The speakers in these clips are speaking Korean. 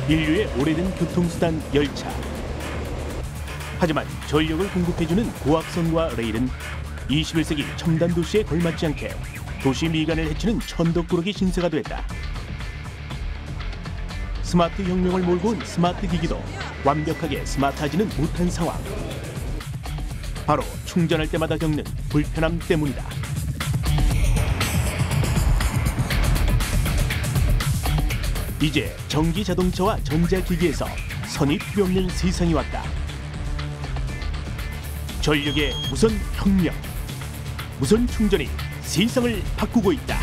인류의 오래된 교통수단 열차. 하지만 전력을 공급해주는 고압선과 레일은 21세기 첨단 도시에 걸맞지 않게 도시 미간을 헤치는 천덕꾸러기 신세가 됐다. 스마트 혁명을 몰고 온 스마트 기기도 완벽하게 스마트하지는 못한 상황. 바로 충전할 때마다 겪는 불편함 때문이다. 이제 전기 자동차와 전자기기에서 선이 필요 없는 세상이 왔다. 전력의 무선 혁명, 무선 충전이 세상을 바꾸고 있다.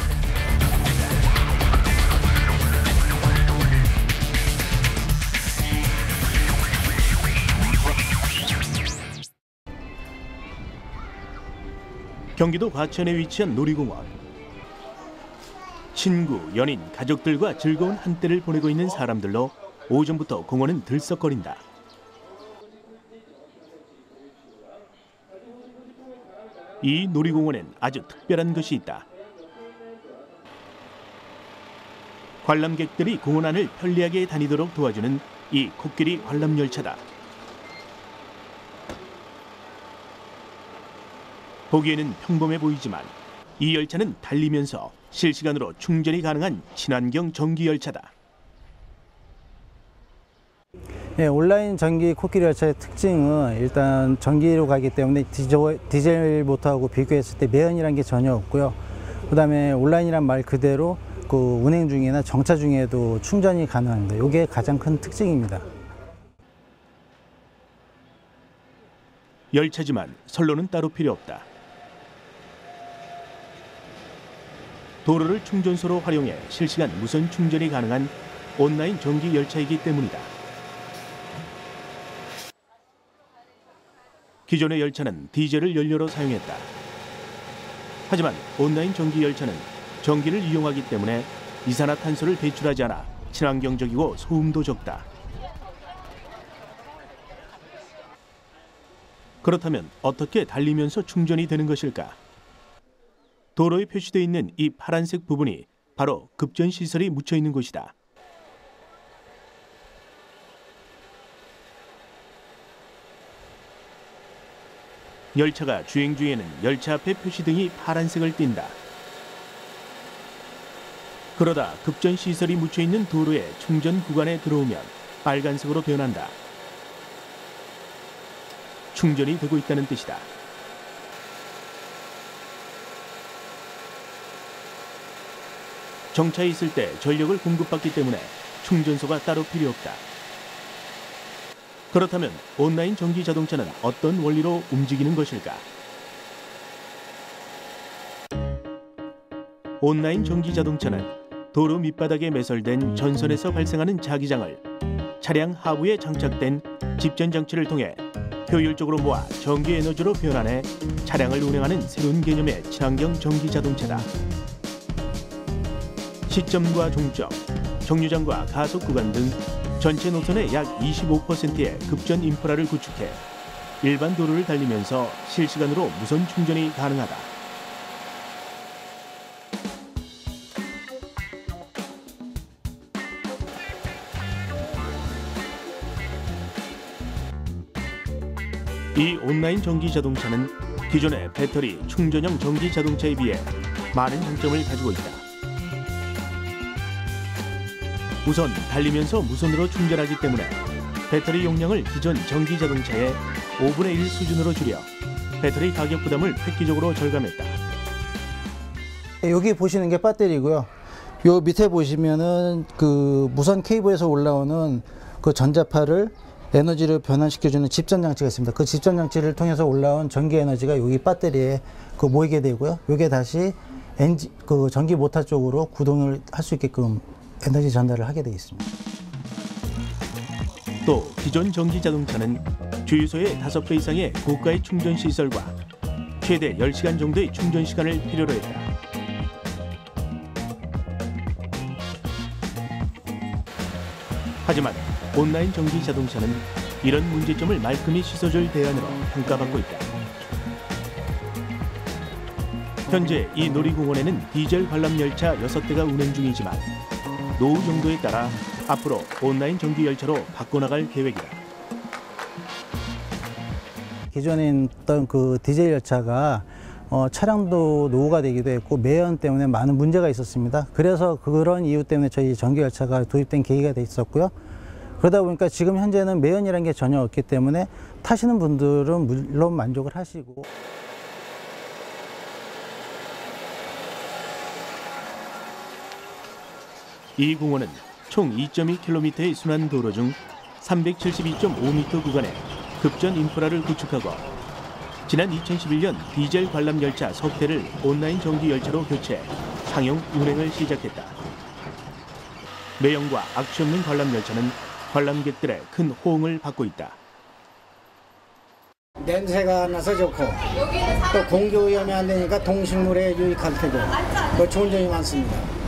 경기도 과천에 위치한 놀이공원. 친구, 연인, 가족들과 즐거운 한때를 보내고 있는 사람들로 오전부터 공원은 들썩거린다. 이 놀이공원엔 아주 특별한 것이 있다. 관람객들이 공원 안을 편리하게 다니도록 도와주는 이 코끼리 관람열차다. 보기에는 평범해 보이지만 이 열차는 달리면서 실시간으로 충전이 가능한 친환경 전기열차다. 네, 온라인 전기 코끼리 열차의 특징은 일단 전기로 가기 때문에 디젤 모터하고 비교했을 때 매연이라는 게 전혀 없고요. 그다음에 온라인이란 말 그대로 그 운행 중이나 정차 중에도 충전이 가능합니다. 이게 가장 큰 특징입니다. 열차지만 선로는 따로 필요 없다. 도로를 충전소로 활용해 실시간 무선 충전이 가능한 온라인 전기 열차이기 때문이다. 기존의 열차는 디젤을 연료로 사용했다. 하지만 온라인 전기 열차는 전기를 이용하기 때문에 이산화탄소를 배출하지 않아 친환경적이고 소음도 적다. 그렇다면 어떻게 달리면서 충전이 되는 것일까? 도로에 표시되어 있는 이 파란색 부분이 바로 급전시설이 묻혀 있는 곳이다. 열차가 주행 중에는 열차 앞에 표시등이 파란색을 띈다. 그러다 급전시설이 묻혀 있는 도로의 충전 구간에 들어오면 빨간색으로 변한다. 충전이 되고 있다는 뜻이다. 정차에 있을 때 전력을 공급받기 때문에 충전소가 따로 필요 없다. 그렇다면 온라인 전기 자동차는 어떤 원리로 움직이는 것일까? 온라인 전기 자동차는 도로 밑바닥에 매설된 전선에서 발생하는 자기장을 차량 하부에 장착된 집전 장치를 통해 효율적으로 모아 전기 에너지로 변환해 차량을 운행하는 새로운 개념의 친환경 전기 자동차다. 시점과 종점, 정류장과 가속 구간 등 전체 노선의 약 25%의 급전 인프라를 구축해 일반 도로를 달리면서 실시간으로 무선 충전이 가능하다. 이 온라인 전기 자동차는 기존의 배터리 충전형 전기 자동차에 비해 많은 장점을 가지고 있다. 우선 달리면서 무선으로 충전하기 때문에 배터리 용량을 기존 전기 자동차의 5분의 1 수준으로 줄여 배터리 가격 부담을 획기적으로 절감했다. 여기 보시는 게 배터리고요. 요 밑에 보시면은 그 무선 케이블에서 올라오는 그 전자파를 에너지를 변환시켜주는 집전 장치가 있습니다. 그 집전 장치를 통해서 올라온 전기 에너지가 여기 배터리에 그 모이게 되고요. 이게 다시 그 전기 모터 쪽으로 구동을 할 수 있게끔 에너지 전달을 하게 되어 있습니다. 또 기존 전기 자동차는 주유소의 5배 이상의 고가의 충전 시설과 최대 10시간 정도의 충전 시간을 필요로 했다. 하지만 온라인 전기 자동차는 이런 문제점을 말끔히 씻어줄 대안으로 평가받고 있다. 현재 이 놀이공원에는 디젤 관람 열차 6대가 운행 중이지만 노후 정도에 따라 앞으로 온라인 정기 열차로 바꿔나갈 계획이다. 기존에 있던 그 디젤 열차가 차량도 노후가 되기도 했고 매연 때문에 많은 문제가 있었습니다. 그래서 그런 이유 때문에 저희 전기 열차가 도입된 계기가 돼 있었고요. 그러다 보니까 지금 현재는 매연이라는 게 전혀 없기 때문에 타시는 분들은 물론 만족을 하시고. 이 공원은 총 2.2km의 순환 도로 중 372.5m 구간에 급전 인프라를 구축하고 지난 2011년 디젤 관람 열차 석 대를 온라인 정기 열차로 교체, 상용 운행을 시작했다. 매연과 악취 없는 관람 열차는 관람객들의 큰 호응을 받고 있다. 냄새가 안 나서 좋고 또 공기 오염이 안 되니까 동식물에 유익할 테고 또 좋은 점이 많습니다.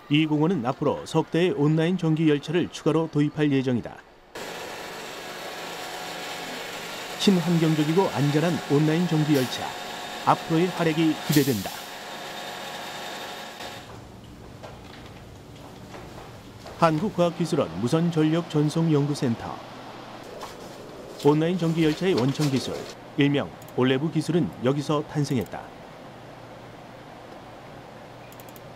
이 공원은 앞으로 석 대의 온라인 정기 열차를 추가로 도입할 예정이다. 친환경적이고 안전한 온라인 정기 열차, 앞으로의 활약이 기대된다. 한국과학기술원 무선전력전송연구센터. 온라인 전기 열차의 원천 기술, 일명 올레브 기술은 여기서 탄생했다.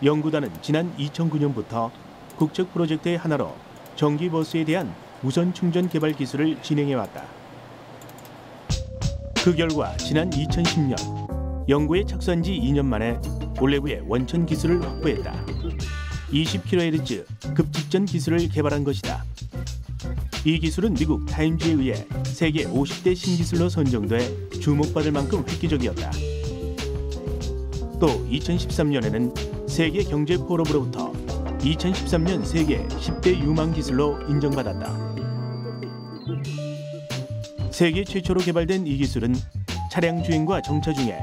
연구단은 지난 2009년부터 국책 프로젝트의 하나로 전기버스에 대한 무선 충전 개발 기술을 진행해왔다. 그 결과 지난 2010년 연구에 착수한 지 2년 만에 올레브의 원천 기술을 확보했다. 20kHz 급직전 기술을 개발한 것이다. 이 기술은 미국 타임즈에 의해 세계 50대 신기술로 선정돼 주목받을 만큼 획기적이었다. 또 2013년에는 세계 경제 포럼으로부터 2013년 세계 10대 유망 기술로 인정받았다. 세계 최초로 개발된 이 기술은 차량 주행과 정차 중에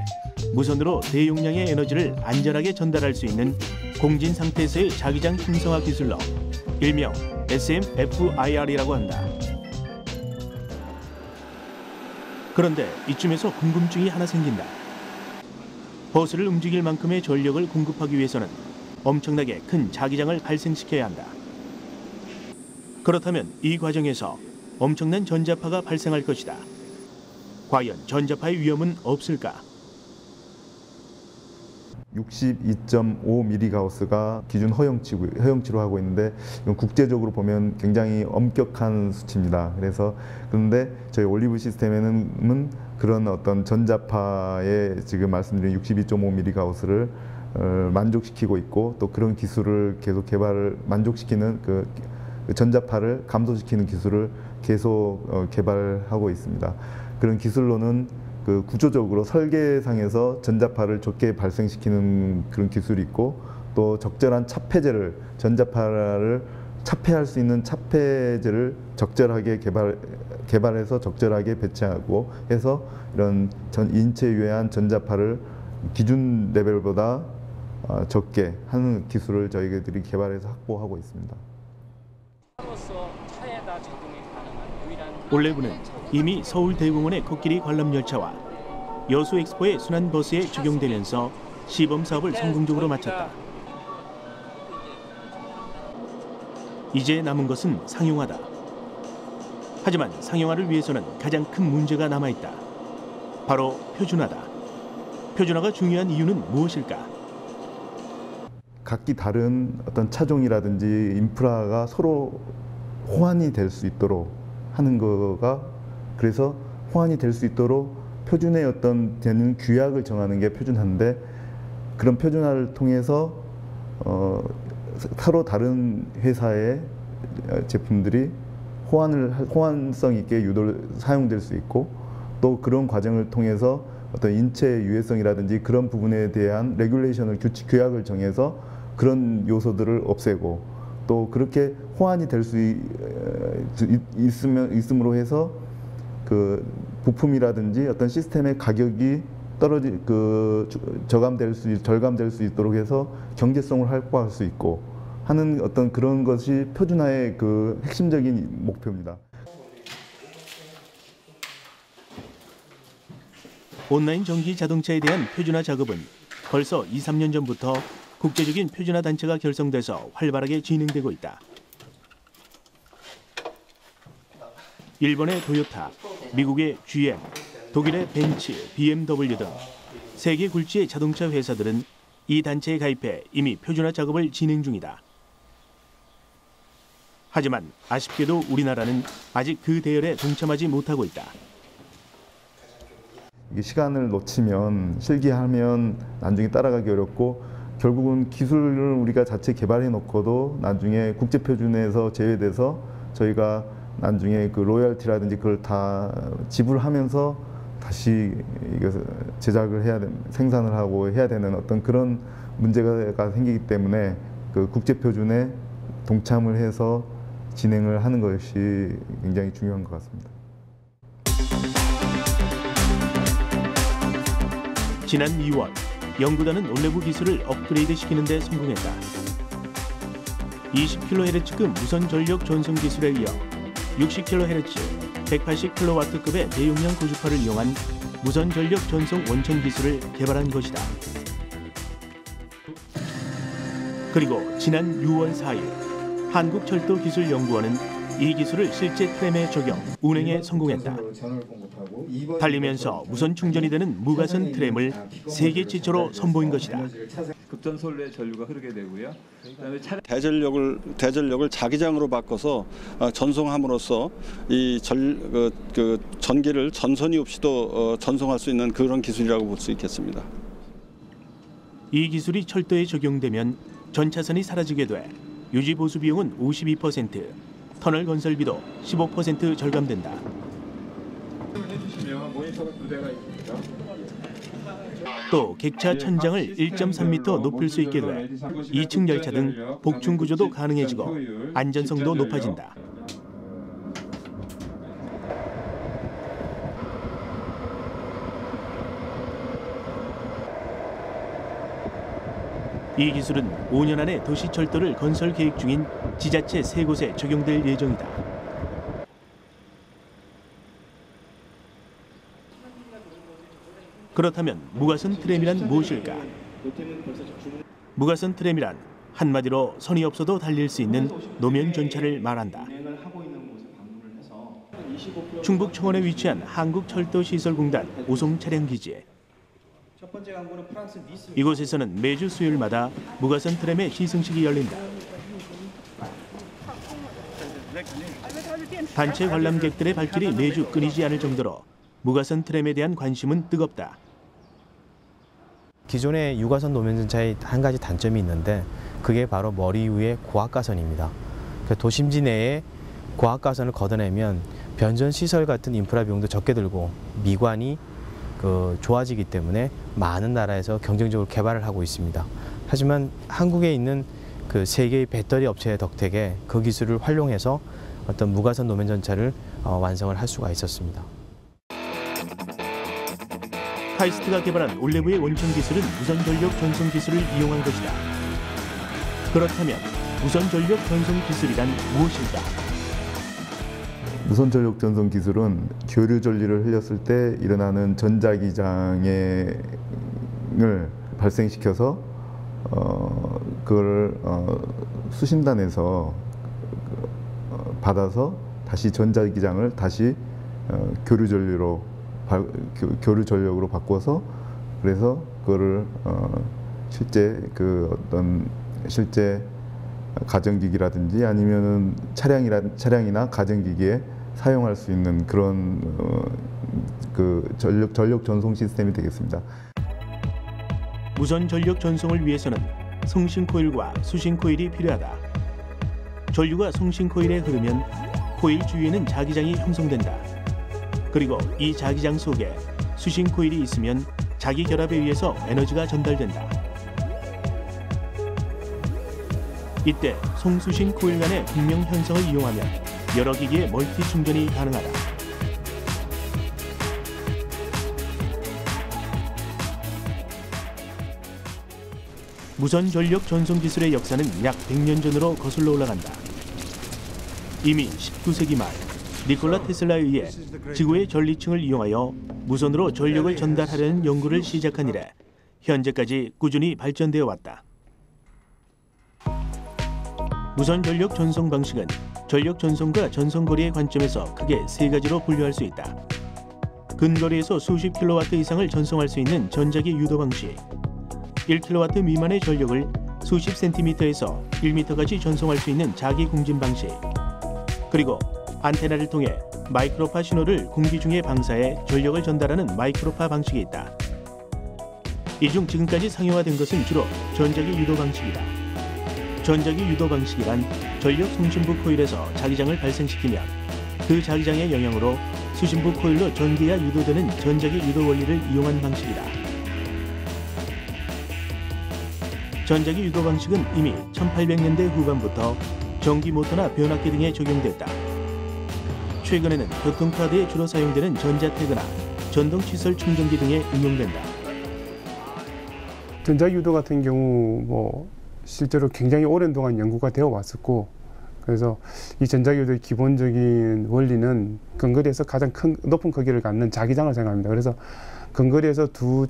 무선으로 대용량의 에너지를 안전하게 전달할 수 있는 공진 상태에서의 자기장 힘성화 기술로 일명 SMFIR이라고 한다. 그런데 이쯤에서 궁금증이 하나 생긴다. 버스를 움직일 만큼의 전력을 공급하기 위해서는 엄청나게 큰 자기장을 발생시켜야 한다. 그렇다면 이 과정에서 엄청난 전자파가 발생할 것이다. 과연 전자파의 위험은 없을까? 62.5mHz가 기준 허용치로 하고 있는데 이건 국제적으로 보면 굉장히 엄격한 수치입니다. 그런데 저희 올리브 시스템에는 그런 어떤 전자파에 지금 말씀드린 62.5mHz를 만족시키고 있고 또 그런 기술을 계속 만족시키는 그 전자파를 감소시키는 기술을 계속 개발하고 있습니다. 그런 기술로는 그 구조적으로 설계상에서 전자파를 적게 발생시키는 그런 기술이 있고 또 적절한 차폐제를 전자파를 차폐할 수 있는 차폐제를 적절하게 개발해서 적절하게 배치하고 해서 이런 인체 유해한 전자파를 기준 레벨보다 적게 하는 기술을 저희들이 개발해서 확보하고 있습니다. 올레브는 이미 서울대공원의 코끼리 관람 열차와 여수 엑스포의 순환버스에 적용되면서 시범 사업을 성공적으로 마쳤다. 이제 남은 것은 상용화다. 하지만 상용화를 위해서는 가장 큰 문제가 남아있다. 바로 표준화다. 표준화가 중요한 이유는 무엇일까? 각기 다른 어떤 차종이라든지 인프라가 서로 호환이 될 수 있도록 하는 거가 그래서 호환이 될 수 있도록 표준의 어떤 되는 규약을 정하는 게 표준화인데 그런 표준화를 통해서 서로 다른 회사의 제품들이 호환성 있게 사용될 수 있고 또 그런 과정을 통해서 어떤 인체 유해성이라든지 그런 부분에 대한 레귤레이션을 규약을 정해서 그런 요소들을 없애고 또 그렇게 호환이 될 수 있음으로 해서 그 부품이라든지 어떤 시스템의 가격이 절감될 수 있도록 해서 경제성을 확보할 수 있고 하는 어떤 그런 것이 표준화의 그 핵심적인 목표입니다. 온라인 전기 자동차에 대한 표준화 작업은 벌써 2, 3년 전부터 국제적인 표준화 단체가 결성돼서 활발하게 진행되고 있다. 일본의 토요타, 미국의 GM, 독일의 벤츠, BMW 등 세계 굴지의 자동차 회사들은 이 단체에 가입해 이미 표준화 작업을 진행 중이다. 하지만 아쉽게도 우리나라는 아직 그 대열에 동참하지 못하고 있다. 시간을 놓치면 실기하면 나중에 따라가기 어렵고 결국은 기술을 우리가 자체 개발해 놓고도 나중에 국제 표준에서 제외돼서 저희가 나중에 그 로열티라든지 그걸 다 지불하면서 다시 이것을 제작을 해야 되는, 생산을 하고 해야 되는 어떤 그런 문제가 생기기 때문에 그 국제 표준에 동참을 해서 진행을 하는 것이 굉장히 중요한 것 같습니다. 지난 2월, 연구단은 올레부 기술을 업그레이드 시키는 데 성공했다. 20kHz급 무선 전력 전송 기술에 이어 60kHz, 180kW급의 대용량 고주파를 이용한 무선 전력 전송 원천 기술을 개발한 것이다. 그리고 지난 6월 4일, 한국철도기술연구원은 이 기술을 실제 트램에 적용, 운행에 성공했다. 달리면서 무선 충전이 되는 무가선 트램을 세계 최초로 선보인 것이다. 급전솔로의 전류가 흐르게 되고요. 그다음에 대전력을 자기장으로 바꿔서 전송함으로써 이 전기를 전선이 없이도 전송할 수 있는 그런 기술이라고 볼 수 있겠습니다. 이 기술이 철도에 적용되면 전차선이 사라지게 돼 유지 보수 비용은 52%, 터널 건설비도 15% 절감된다. 또 객차 천장을 1.3m 높일 수 있게 돼 2층 열차 등 복층 구조도 가능해지고 안전성도 높아진다. 이 기술은 5년 안에 도시철도를 건설 계획 중인 지자체 3곳에 적용될 예정이다. 그렇다면 무가선 트램이란 무엇일까? 무가선 트램이란 한마디로 선이 없어도 달릴 수 있는 노면 전차를 말한다. 충북 청원에 위치한 한국철도시설공단 오송 차량기지. 이곳에서는 매주 수요일마다 무가선 트램의 시승식이 열린다. 단체 관람객들의 발길이 매주 끊이지 않을 정도로 무가선 트램에 대한 관심은 뜨겁다. 기존의 유가선 노면전차의 한 가지 단점이 있는데 그게 바로 머리 위의 고압가선입니다. 도심지 내에 고압가선을 걷어내면 변전시설 같은 인프라 비용도 적게 들고 미관이 좋아지기 때문에 많은 나라에서 경쟁적으로 개발을 하고 있습니다. 하지만 한국에 있는 그 세 개의 배터리 업체의 덕택에 그 기술을 활용해서 어떤 무가선 노면전차를 완성을 할 수가 있었습니다. 카이스트가 개발한 올레부의 원천 기술은 무선 전력 전송 기술을 이용한 것이다. 그렇다면 무선 전력 전송 기술이란 무엇일까? 무선 전력 전송 기술은 교류 전류를 흘렸을 때 일어나는 전자기장을 발생시켜서 그걸 수신단에서 받아서 다시 전자기장을 다시 교류 전력으로 바꿔서 그래서 그거를 실제 가정기기라든지 아니면은 차량이나 가정기기에 사용할 수 있는 그런 전력 전송 시스템이 되겠습니다. 무선 전력 전송을 위해서는 송신 코일과 수신 코일이 필요하다. 전류가 송신 코일에 흐르면 코일 주위에는 자기장이 형성된다. 그리고 이 자기장 속에 수신 코일이 있으면 자기 결합에 의해서 에너지가 전달된다. 이때 송수신 코일 간의 분명 현상을 이용하면 여러 기기의 멀티 충전이 가능하다. 무선 전력 전송 기술의 역사는 약 100년 전으로 거슬러 올라간다. 이미 19세기 말 니콜라 테슬라에 의해 지구의 전리층을 이용하여 무선으로 전력을 전달하려는 연구를 시작한 이래 현재까지 꾸준히 발전되어 왔다. 무선 전력 전송 방식은 전력 전송과 전송거리의 관점에서 크게 세 가지로 분류할 수 있다. 근거리에서 수십 킬로와트 이상을 전송할 수 있는 전자기 유도 방식, 1킬로와트 미만의 전력을 수십 센티미터에서 1미터까지 전송할 수 있는 자기 공진 방식, 그리고 안테나를 통해 마이크로파 신호를 공기 중에 방사해 전력을 전달하는 마이크로파 방식이 있다. 이 중 지금까지 상용화된 것은 주로 전자기 유도 방식이다. 전자기 유도 방식이란 전력 송신부 코일에서 자기장을 발생시키면 그 자기장의 영향으로 수신부 코일로 전기가 유도되는 전자기 유도 원리를 이용한 방식이다. 전자기 유도 방식은 이미 1800년대 후반부터 전기 모터나 변압기 등에 적용됐다. 최근에는 교통카드에 주로 사용되는 전자태그나 전동시설 충전기 등에 응용된다. 전자유도 같은 경우 실제로 굉장히 오랜 동안 연구가 되어 왔었고, 그래서 이 전자유도의 기본적인 원리는 근거리에서 가장 높은 크기를 갖는 자기장을 생각합니다. 그래서 근거리에서 두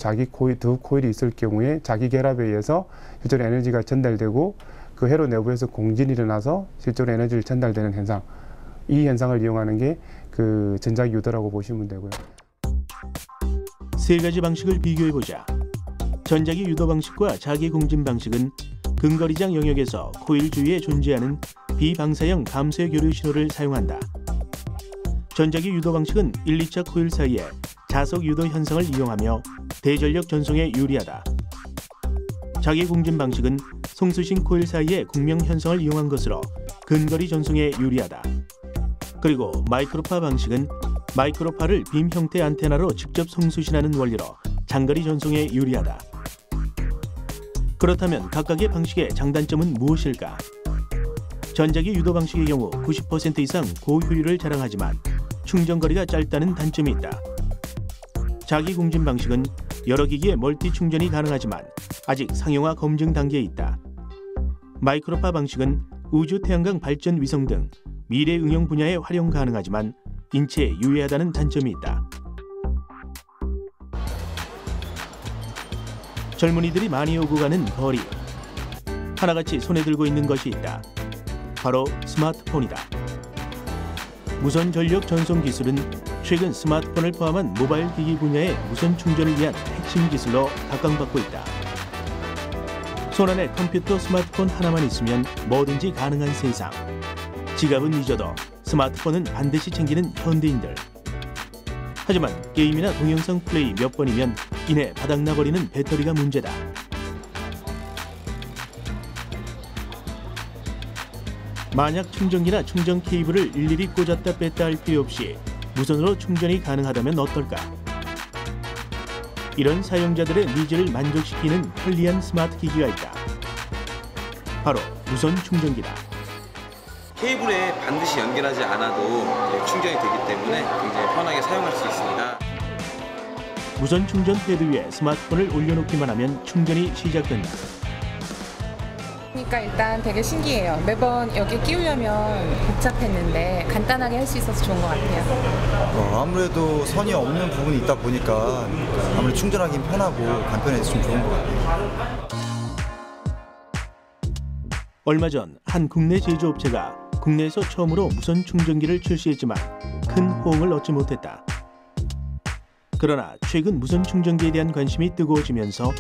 코일이 있을 경우에 자기 결합에 의해서 실제로 에너지가 전달되고 그 회로 내부에서 공진이 일어나서 실제로 에너지를 전달되는 현상, 이 현상을 이용하는 게 그 전자유도라고 보시면 되고요. 세 가지 방식을 비교해보자. 전자기 유도 방식과 자기 공진 방식은 근거리장 영역에서 코일 주위에 존재하는 비방사형 감쇄 교류 신호를 사용한다. 전자기 유도 방식은 1, 2차 코일 사이에 자석 유도 현상을 이용하며 대전력 전송에 유리하다. 자기 공진 방식은 송수신 코일 사이의 공명 현상을 이용한 것으로 근거리 전송에 유리하다. 그리고 마이크로파 방식은 마이크로파를 빔 형태 안테나로 직접 송수신하는 원리로 장거리 전송에 유리하다. 그렇다면 각각의 방식의 장단점은 무엇일까? 전자기 유도 방식의 경우 90% 이상 고효율을 자랑하지만 충전거리가 짧다는 단점이 있다. 자기 공진 방식은 여러 기기에 멀티 충전이 가능하지만 아직 상용화 검증 단계에 있다. 마이크로파 방식은 우주 태양광 발전 위성 등 미래 응용 분야에 활용 가능하지만 인체에 유해하다는 단점이 있다. 젊은이들이 많이 오고 가는 거리. 하나같이 손에 들고 있는 것이 있다. 바로 스마트폰이다. 무선 전력 전송 기술은 최근 스마트폰을 포함한 모바일 기기 분야의 무선 충전을 위한 핵심 기술로 각광받고 있다. 손안에 컴퓨터 스마트폰 하나만 있으면 뭐든지 가능한 세상. 지갑은 잊어도 스마트폰은 반드시 챙기는 현대인들. 하지만 게임이나 동영상 플레이 몇 번이면 이내 바닥나버리는 배터리가 문제다. 만약 충전기나 충전 케이블을 일일이 꽂았다 뺐다 할 필요 없이 무선으로 충전이 가능하다면 어떨까? 이런 사용자들의 니즈를 만족시키는 편리한 스마트 기기가 있다. 바로 무선 충전기다. 케이블에 반드시 연결하지 않아도 충전이 되기 때문에 굉장히 편하게 사용할 수 있습니다. 무선 충전 패드 위에 스마트폰을 올려놓기만 하면 충전이 시작된다. 그러니까 일단 되게 신기해요. 매번 여기 끼우려면 복잡했는데 간단하게 할 수 있어서 좋은 것 같아요. 아무래도 선이 없는 부분이 있다 보니까 아무래도 충전하기 편하고 간편해서 좀 좋은 것 같아요. 얼마 전 한 국내 제조업체가 국내에서 처음으로 무선 충전기를 출시했지만 큰 호응을 얻지 못했다. 그러나 최근 무선 충전기에 대한 관심이 뜨거워지면서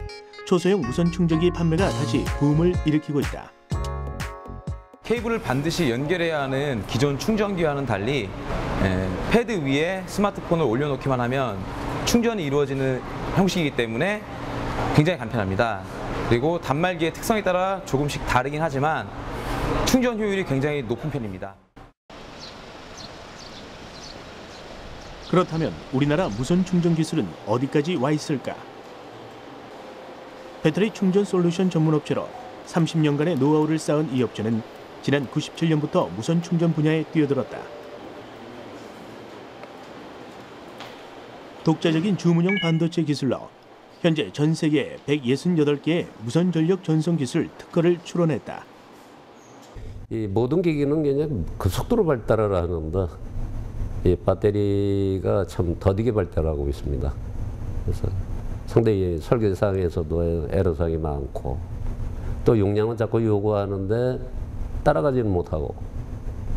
초소형 무선 충전기 판매가 다시 붐을 일으키고 있다. 케이블을 반드시 연결해야 하는 기존 충전기와는 달리 패드 위에 스마트폰을 올려놓기만 하면 충전이 이루어지는 형식이기 때문에 굉장히 간편합니다. 그리고 단말기의 특성에 따라 조금씩 다르긴 하지만 충전 효율이 굉장히 높은 편입니다. 그렇다면 우리나라 무선 충전 기술은 어디까지 와 있을까? 배터리 충전 솔루션 전문 업체로 30년간의 노하우를 쌓은 이 업체는 지난 97년부터 무선 충전 분야에 뛰어들었다. 독자적인 주문형 반도체 기술로 현재 전 세계 168개의 무선 전력 전송 기술 특허를 출원했다. 이 모든 기기는 그냥 그 속도로 발달을 하는데 이 배터리가 참 더디게 발달하고 있습니다. 그래서 상당히 설계상에서도 에러상이 많고 또 용량은 자꾸 요구하는데 따라가지는 못하고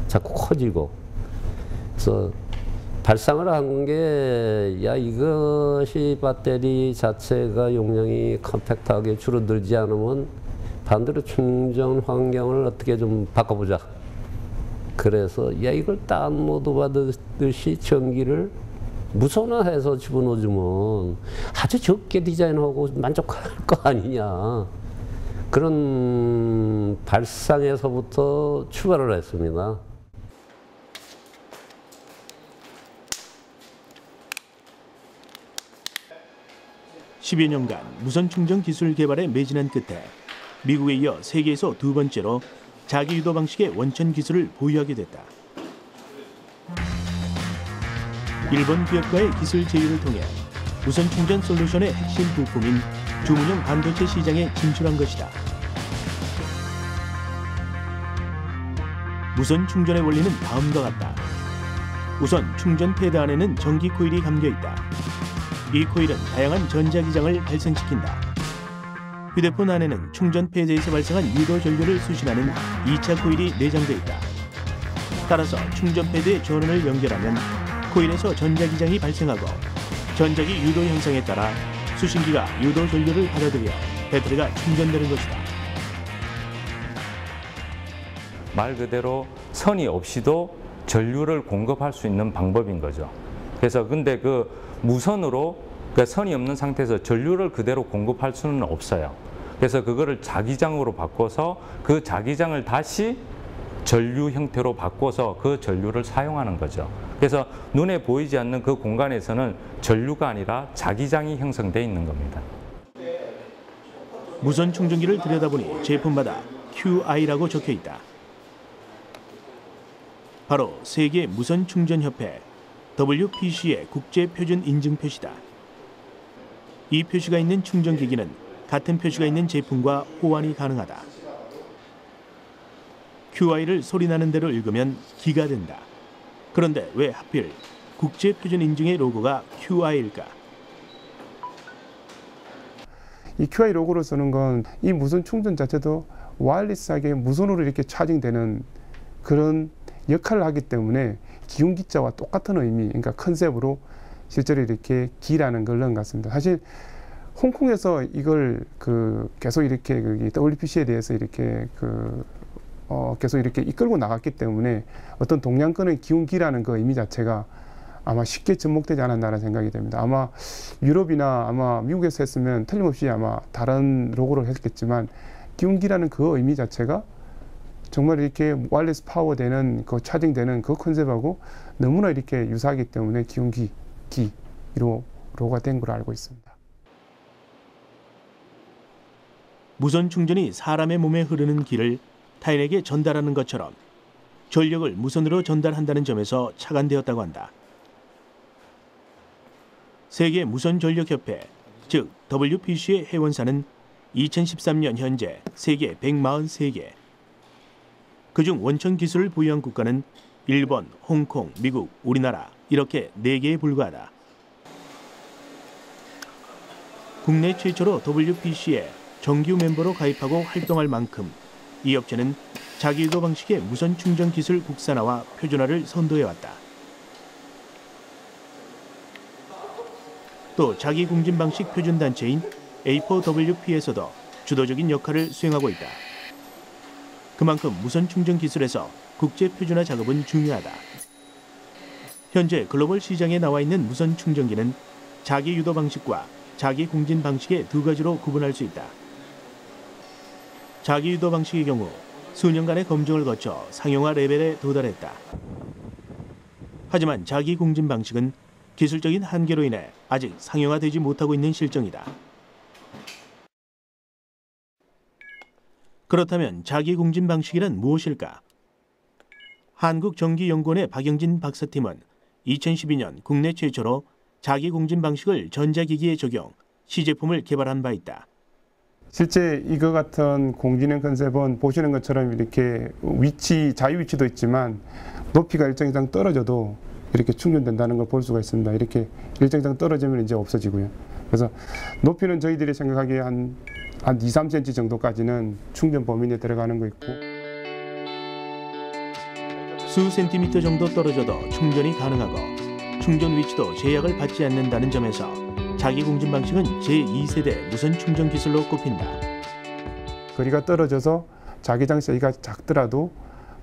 자꾸 커지고. 그래서 발상을 한 게, 야, 이것이 배터리 자체가 용량이 컴팩트하게 줄어들지 않으면 반대로 충전 환경을 어떻게 좀 바꿔보자. 그래서 야, 이걸 다운로드 받듯이 전기를 무선화해서 집어넣어주면 아주 적게 디자인하고 만족할 거 아니냐. 그런 발상에서부터 출발을 했습니다. (10여) 년간 무선 충전 기술 개발에 매진한 끝에 미국에 이어 세계에서 두 번째로 자기 유도 방식의 원천 기술을 보유하게 됐다. 일본 기업과의 기술 제휴를 통해 무선 충전 솔루션의 핵심 부품인 주문형 반도체 시장에 진출한 것이다. 무선 충전의 원리는 다음과 같다. 우선 충전 패드 안에는 전기 코일이 감겨 있다. 이 코일은 다양한 전자기장을 발생시킨다. 휴대폰 안에는 충전 패드에서 발생한 유도 전류를 수신하는 2차 코일이 내장되어 있다. 따라서 충전 패드의 전원을 연결하면 코일에서 전자기장이 발생하고 전자기 유도 현상에 따라 수신기가 유도 전류를 받아들여 배터리가 충전되는 것이다. 말 그대로 선이 없이도 전류를 공급할 수 있는 방법인 거죠. 그래서 근데 그 무선으로 그러니까 선이 없는 상태에서 전류를 그대로 공급할 수는 없어요. 그래서 그거를 자기장으로 바꿔서 그 자기장을 다시 전류 형태로 바꿔서 그 전류를 사용하는 거죠. 그래서 눈에 보이지 않는 그 공간에서는 전류가 아니라 자기장이 형성되어 있는 겁니다. 무선 충전기를 들여다보니 제품마다 QI라고 적혀 있다. 바로 세계 무선 충전 협회 WPC의 국제 표준 인증 표시다. 이 표시가 있는 충전기기는 같은 표시가 있는 제품과 호환이 가능하다. QI를 소리나는 대로 읽으면 기가 된다. 그런데 왜 하필 국제 표준 인증의 로고가 QI일까? 이 QI 로고를 쓰는 건 이 무선 충전 자체도 와이어리스하게 무선으로 이렇게 차징되는 그런 역할을 하기 때문에 기운기자와 똑같은 의미, 그러니까 컨셉으로 실제로 이렇게 기라는 걸 넣은 것 같습니다. 사실 홍콩에서 이걸 계속 이렇게 WPC에 대해서 이렇게 계속 이렇게 이끌고 나갔기 때문에 어떤 동양권의 기운기라는 그 의미 자체가 아마 쉽게 접목되지 않았나라는 생각이 됩니다. 아마 유럽이나 아마 미국에서 했으면 틀림없이 아마 다른 로고를 했겠지만 기운기라는 그 의미 자체가 정말 이렇게 와이어리스 파워되는 그 차징되는 그 컨셉하고 너무나 이렇게 유사하기 때문에 기운기 기로 로고가 된 걸로 알고 있습니다. 무선 충전이 사람의 몸에 흐르는 기를 타인에게 전달하는 것처럼 전력을 무선으로 전달한다는 점에서 착안되었다고 한다. 세계 무선 전력 협회, 즉 WPC의 회원사는 2013년 현재 세계 143개. 그중 원천 기술을 보유한 국가는 일본, 홍콩, 미국, 우리나라 이렇게 4개에 불과하다. 국내 최초로 WPC에 정규 멤버로 가입하고 활동할 만큼 이 업체는 자기유도 방식의 무선 충전 기술 국산화와 표준화를 선도해왔다. 또 자기 공진 방식 표준 단체인 A4WP에서도 주도적인 역할을 수행하고 있다. 그만큼 무선 충전 기술에서 국제 표준화 작업은 중요하다. 현재 글로벌 시장에 나와 있는 무선 충전기는 자기 유도 방식과 자기 공진 방식의 두 가지로 구분할 수 있다. 자기 유도 방식의 경우 수년간의 검증을 거쳐 상용화 레벨에 도달했다. 하지만 자기 공진 방식은 기술적인 한계로 인해 아직 상용화되지 못하고 있는 실정이다. 그렇다면 자기 공진 방식이란 무엇일까? 한국전기연구원의 박영진 박사팀은 2012년 국내 최초로 자기 공진 방식을 전자기기에 적용, 시제품을 개발한 바 있다. 실제 이거 같은 공진형 컨셉은 보시는 것처럼 이렇게 자유 위치도 있지만 높이가 일정 이상 떨어져도 이렇게 충전된다는 걸 볼 수가 있습니다. 이렇게 일정 이상 떨어지면 이제 없어지고요. 그래서 높이는 저희들이 생각하기에 한 2, 3cm 정도까지는 충전 범위 내에 들어가는 거 있고. 수 센티미터 정도 떨어져도 충전이 가능하고 충전 위치도 제약을 받지 않는다는 점에서 자기 공진 방식은 제2세대 무선 충전 기술로 꼽힌다. 거리가 떨어져서 자기장 사이가 작더라도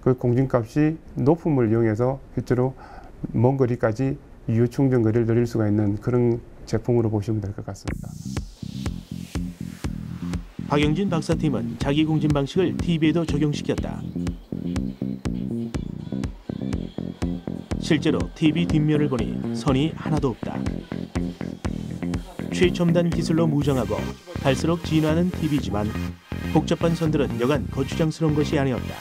그 공진값이 높음을 이용해서 실제로 먼 거리까지 유효 충전 거리를 늘릴 수가 있는 그런 제품으로 보시면 될 것 같습니다. 박영진 박사팀은 자기 공진 방식을 TV에도 적용시켰다. 실제로 TV 뒷면을 보니 선이 하나도 없다. 최첨단 기술로 무장하고 갈수록 진화하는 TV지만 복잡한 선들은 여간 거추장스러운 것이 아니었다.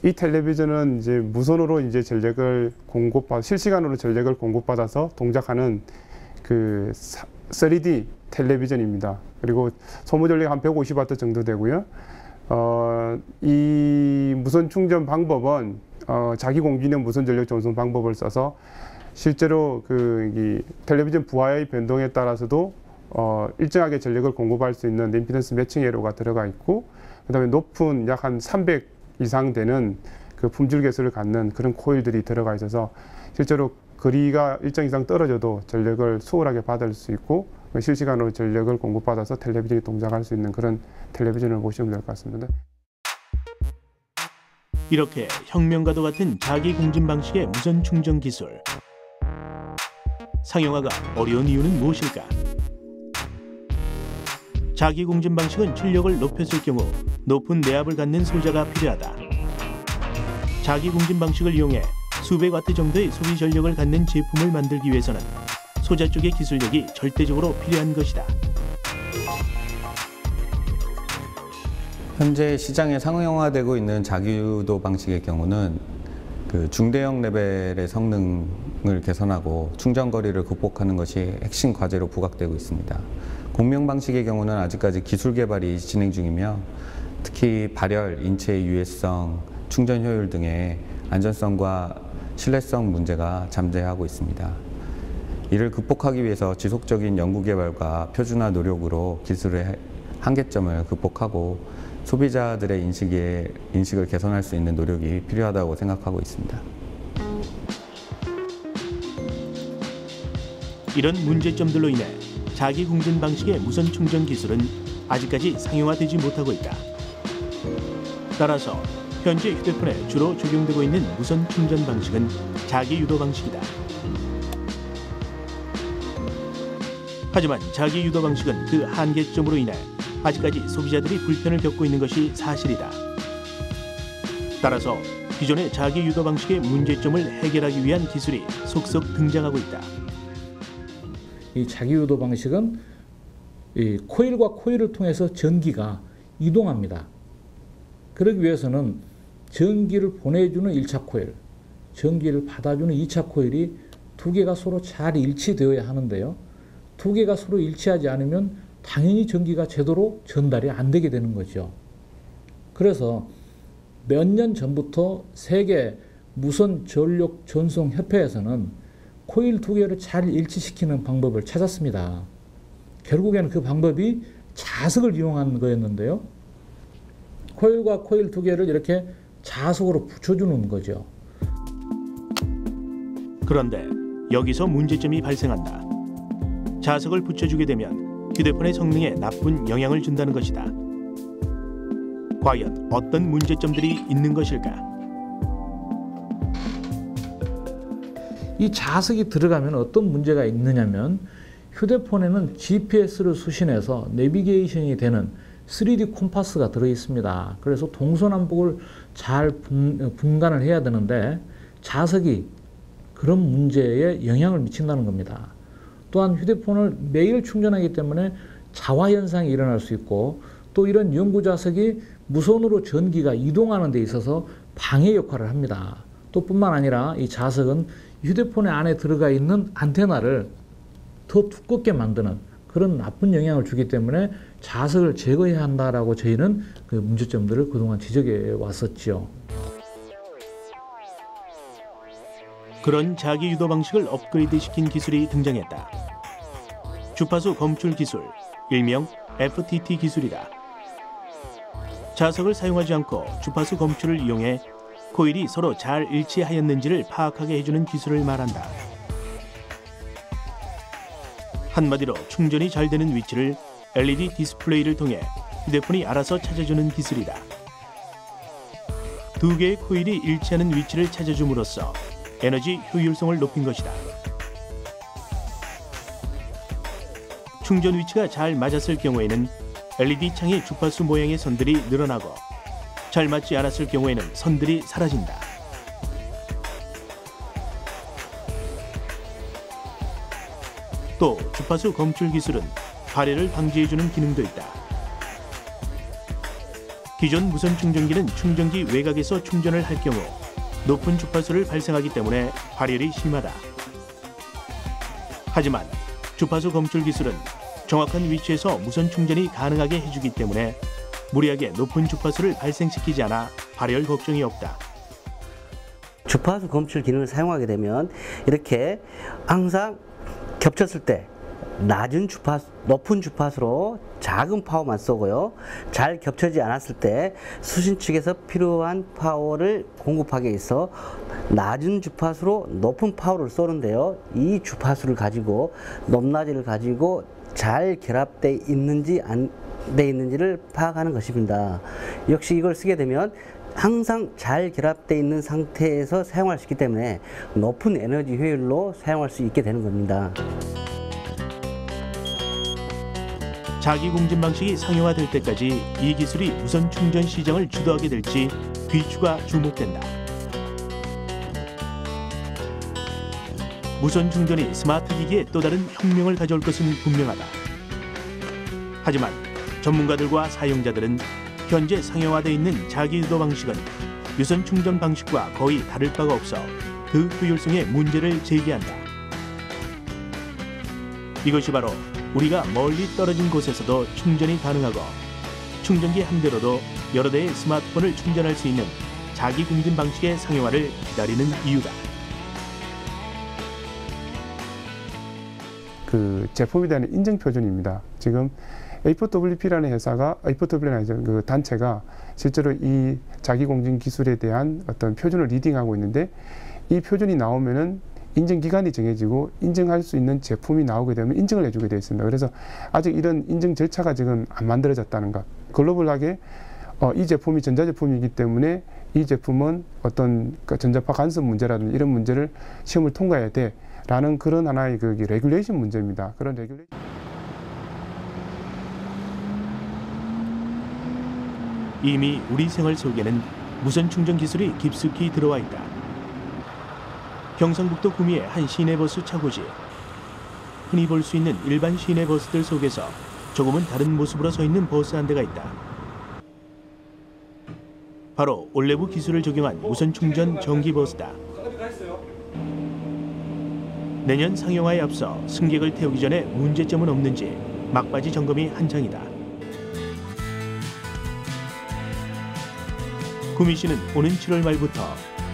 이 텔레비전은 이제 무선으로 이제 전력을 실시간으로 전력을 공급받아서 동작하는 그 3D 텔레비전입니다. 그리고 소모 전력 한 150W 정도 되고요. 이 무선 충전 방법은 자기 공진의 무선 전력 전송 방법을 써서 실제로 이 텔레비전 부하의 변동에 따라서도 일정하게 전력을 공급할 수 있는 임피던스 매칭 회로가 들어가 있고, 그다음에 높은 약 한 300 이상 되는 그 품질 개수를 갖는 그런 코일들이 들어가 있어서 실제로 거리가 일정 이상 떨어져도 전력을 수월하게 받을 수 있고 실시간으로 전력을 공급받아서 텔레비전이 동작할 수 있는 그런 텔레비전을 보시면 될 것 같습니다. 이렇게 혁명과도 같은 자기 공진 방식의 무선 충전 기술. 상용화가 어려운 이유는 무엇일까? 자기 공진 방식은 출력을 높였을 경우 높은 내압을 갖는 소자가 필요하다. 자기 공진 방식을 이용해 수백 와트 정도의 소비 전력을 갖는 제품을 만들기 위해서는 소자 쪽의 기술력이 절대적으로 필요한 것이다. 현재 시장에 상용화되고 있는 자기유도 방식의 경우는 그 중대형 레벨의 성능을 개선하고 충전 거리를 극복하는 것이 핵심 과제로 부각되고 있습니다. 공명 방식의 경우는 아직까지 기술 개발이 진행 중이며 특히 발열, 인체의 유해성, 충전 효율 등의 안전성과 신뢰성 문제가 잠재하고 있습니다. 이를 극복하기 위해서 지속적인 연구 개발과 표준화 노력으로 기술의 한계점을 극복하고 소비자들의 인식을 개선할 수 있는 노력이 필요하다고 생각하고 있습니다. 이런 문제점들로 인해 자기 공진 방식의 무선 충전 기술은 아직까지 상용화되지 못하고 있다. 따라서 현재 휴대폰에 주로 적용되고 있는 무선 충전 방식은 자기 유도 방식이다. 하지만 자기 유도 방식은 그 한계점으로 인해 아직까지 소비자들이 불편을 겪고 있는 것이 사실이다. 따라서 기존의 자기 유도 방식의 문제점을 해결하기 위한 기술이 속속 등장하고 있다. 이 자기 유도 방식은 이 코일과 코일을 통해서 전기가 이동합니다. 그러기 위해서는 전기를 보내주는 1차 코일, 전기를 받아주는 2차 코일이 두 개가 서로 잘 일치되어야 하는데요. 두 개가 서로 일치하지 않으면 당연히 전기가 제대로 전달이 안 되게 되는 거죠. 그래서 몇 년 전부터 세계 무선 전력 전송 협회에서는 코일 두 개를 잘 일치시키는 방법을 찾았습니다. 결국에는 그 방법이 자석을 이용한 거였는데요. 코일과 코일 두 개를 이렇게 자석으로 붙여주는 거죠. 그런데 여기서 문제점이 발생한다. 자석을 붙여주게 되면 휴대폰의 성능에 나쁜 영향을 준다는 것이다. 과연 어떤 문제점들이 있는 것일까? 이 자석이 들어가면 어떤 문제가 있느냐면 휴대폰에는 GPS를 수신해서 내비게이션이 되는 3D 콤파스가 들어있습니다. 그래서 동서남북을 잘 분간을 해야 되는데 자석이 그런 문제에 영향을 미친다는 겁니다. 또한 휴대폰을 매일 충전하기 때문에 자화현상이 일어날 수 있고 또 이런 연구자석이 무선으로 전기가 이동하는 데 있어서 방해 역할을 합니다. 또 뿐만 아니라 이 자석은 휴대폰의 안에 들어가 있는 안테나를 더 두껍게 만드는 그런 나쁜 영향을 주기 때문에 자석을 제거해야 한다라고 저희는 그 문제점들을 그동안 지적해 왔었죠. 그런 자기 유도 방식을 업그레이드시킨 기술이 등장했다. 주파수 검출 기술, 일명 FTT 기술이다. 자석을 사용하지 않고 주파수 검출을 이용해 코일이 서로 잘 일치하였는지를 파악하게 해주는 기술을 말한다. 한마디로 충전이 잘 되는 위치를 LED 디스플레이를 통해 휴대폰이 알아서 찾아주는 기술이다. 두 개의 코일이 일치하는 위치를 찾아줌으로써 에너지 효율성을 높인 것이다. 충전 위치가 잘 맞았을 경우에는 LED 창의 주파수 모양의 선들이 늘어나고 잘 맞지 않았을 경우에는 선들이 사라진다. 또 주파수 검출 기술은 발열을 방지해주는 기능도 있다. 기존 무선 충전기는 충전기 외곽에서 충전을 할 경우 높은 주파수를 발생하기 때문에 발열이 심하다. 하지만 주파수 검출 기술은 정확한 위치에서 무선 충전이 가능하게 해주기 때문에 무리하게 높은 주파수를 발생시키지 않아 발열 걱정이 없다. 주파수 검출 기능을 사용하게 되면 이렇게 항상 겹쳤을 때 낮은 주파수, 높은 주파수로 작은 파워만 쏘고요. 잘 겹쳐지지 않았을 때 수신 측에서 필요한 파워를 공급하기 위해서 낮은 주파수로 높은 파워를 쏘는데요. 이 주파수를 가지고 높낮이를 가지고 잘 결합되어 있는지 안 돼 있는지를 파악하는 것입니다. 역시 이걸 쓰게 되면 항상 잘 결합되어 있는 상태에서 사용할 수 있기 때문에 높은 에너지 효율로 사용할 수 있게 되는 겁니다. 자기 공진 방식이 상용화될 때까지 이 기술이 무선 충전 시장을 주도하게 될지 귀추가 주목된다. 무선 충전이 스마트 기기에 또 다른 혁명을 가져올 것은 분명하다. 하지만 전문가들과 사용자들은 현재 상용화되어 있는 자기주도 방식은 유선 충전 방식과 거의 다를 바가 없어 그 효율성에 문제를 제기한다. 이것이 바로 우리가 멀리 떨어진 곳에서도 충전이 가능하고 충전기 한 대로도 여러 대의 스마트폰을 충전할 수 있는 자기 공진 방식의 상용화를 기다리는 이유다. 그 제품에 대한 인증 표준입니다. 지금 A4WP라는 회사가 A4W라는 그 단체가 실제로 이 자기 공진 기술에 대한 어떤 표준을 리딩하고 있는데 이 표준이 나오면은 인증 기간이 정해지고 인증할 수 있는 제품이 나오게 되면 인증을 해주게 되어 있습니다. 그래서 아직 이런 인증 절차가 지금 안 만들어졌다는 것. 글로벌하게 이 제품이 전자제품이기 때문에 이 제품은 어떤 전자파 간섭 문제라든지 이런 문제를 시험을 통과해야 돼라는 그런 하나의 그 레귤레이션 문제입니다. 그런 레귤레이션. 이미 우리 생활 속에는 무선 충전 기술이 깊숙이 들어와 있다. 경상북도 구미의 한 시내버스 차고지. 흔히 볼 수 있는 일반 시내버스들 속에서 조금은 다른 모습으로 서 있는 버스 한 대가 있다. 바로 올레부 기술을 적용한 무선 충전 전기버스다. 내년 상용화에 앞서 승객을 태우기 전에 문제점은 없는지 막바지 점검이 한창이다. 구미시는 오는 7월 말부터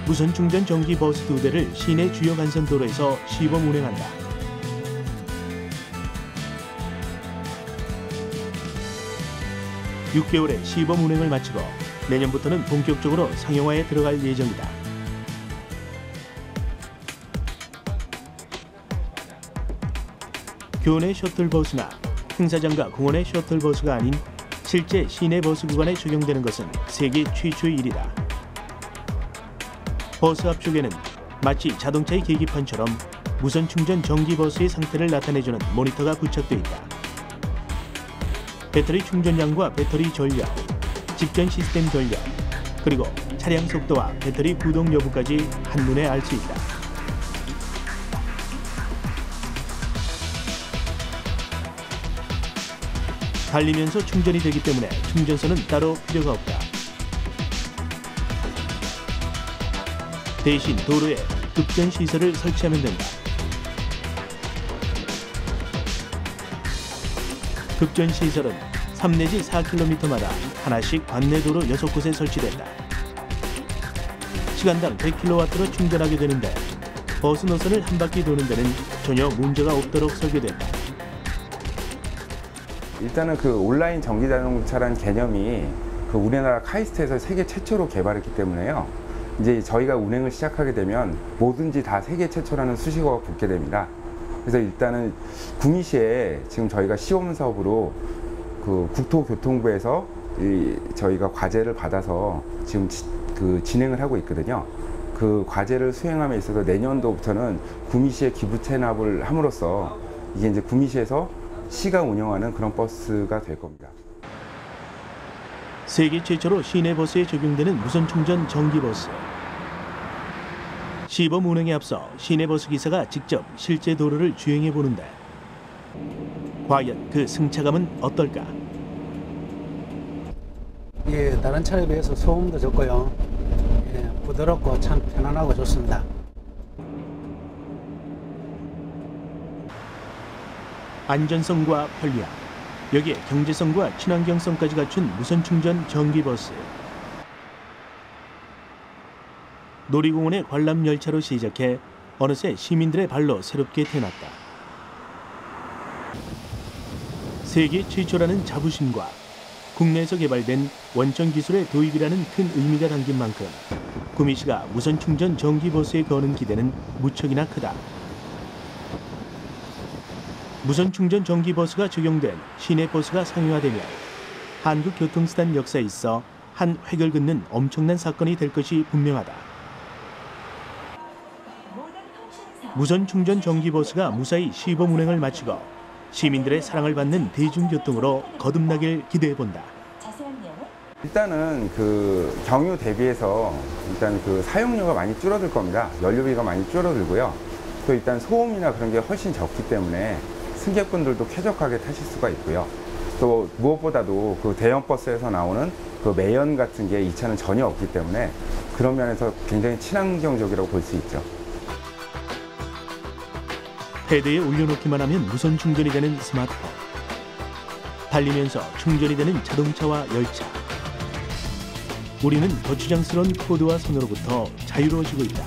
무선 충전 전기 버스 2대를 시내 주요 간선 도로에서 시범 운행한다. (6개월의) 시범 운행을 마치고 내년부터는 본격적으로 상용화에 들어갈 예정이다. 교내 셔틀버스나 행사장과 공원의 셔틀버스가 아닌 실제 시내 버스 구간에 적용되는 것은 세계 최초의 일이다. 버스 앞쪽에는 마치 자동차의 계기판처럼 무선 충전 전기버스의 상태를 나타내주는 모니터가 부착되어 있다. 배터리 충전량과 배터리 전력, 직전 시스템 전력, 그리고 차량 속도와 배터리 구동 여부까지 한눈에 알 수 있다. 달리면서 충전이 되기 때문에 충전소는 따로 필요가 없다. 대신 도로에 급전 시설을 설치하면 된다. 급전 시설은 3 내지 4km마다 하나씩 관내도로 6곳에 설치된다. 시간당 100kW로 충전하게 되는데 버스 노선을 한 바퀴 도는 데는 전혀 문제가 없도록 설계된다. 일단은 그 온라인 전기자동차라는 개념이 그 우리나라 카이스트에서 세계 최초로 개발했기 때문에요. 이제 저희가 운행을 시작하게 되면 뭐든지 다 세계 최초라는 수식어가 붙게 됩니다. 그래서 일단은 구미시에 지금 저희가 시범 사업으로 그 국토교통부에서 저희가 과제를 받아서 지금 진행을 하고 있거든요. 그 과제를 수행함에 있어서 내년도부터는 구미시에 기부 체납을 함으로써 이게 이제 구미시에서 시가 운영하는 그런 버스가 될 겁니다. 세계 최초로 시내버스에 적용되는 무선충전 전기버스. 시범 운행에 앞서 시내버스 기사가 직접 실제 도로를 주행해 보는데 과연 그 승차감은 어떨까? 예, 다른 차에 비해서 소음도 적고요. 예, 부드럽고 참 편안하고 좋습니다. 안전성과 편리함, 여기에 경제성과 친환경성까지 갖춘 무선충전 전기버스. 놀이공원의 관람 열차로 시작해 어느새 시민들의 발로 새롭게 태어났다. 세계 최초라는 자부심과 국내에서 개발된 원천 기술의 도입이라는 큰 의미가 담긴 만큼 구미시가 무선충전 전기버스에 거는 기대는 무척이나 크다. 무선충전 전기버스가 적용된 시내버스가 상용화되면 한국교통수단 역사에 있어 한 획을 긋는 엄청난 사건이 될 것이 분명하다. 무선충전 전기버스가 무사히 시범 운행을 마치고 시민들의 사랑을 받는 대중교통으로 거듭나길 기대해본다. 일단은 그 경유 대비해서 일단 그 사용료가 많이 줄어들 겁니다. 연료비가 많이 줄어들고요. 또 일단 소음이나 그런 게 훨씬 적기 때문에 승객분들도 쾌적하게 타실 수가 있고요. 또 무엇보다도 그 대형 버스에서 나오는 그 매연 같은 게 이 차는 전혀 없기 때문에 그런 면에서 굉장히 친환경적이라고 볼 수 있죠. 패드에 올려놓기만 하면 무선 충전이 되는 스마트폰. 달리면서 충전이 되는 자동차와 열차. 우리는 거추장스러운 코드와 선으로부터 자유로워지고 있다.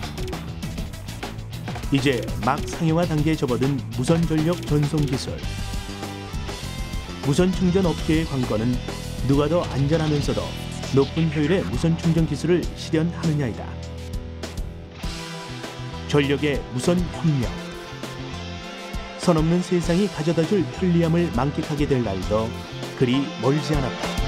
이제 막 상용화 단계에 접어든 무선 전력 전송 기술. 무선 충전 업계의 관건은 누가 더 안전하면서도 높은 효율의 무선 충전 기술을 실현하느냐이다. 전력의 무선 혁명. 선 없는 세상이 가져다줄 편리함을 만끽하게 될 날도 그리 멀지 않았다.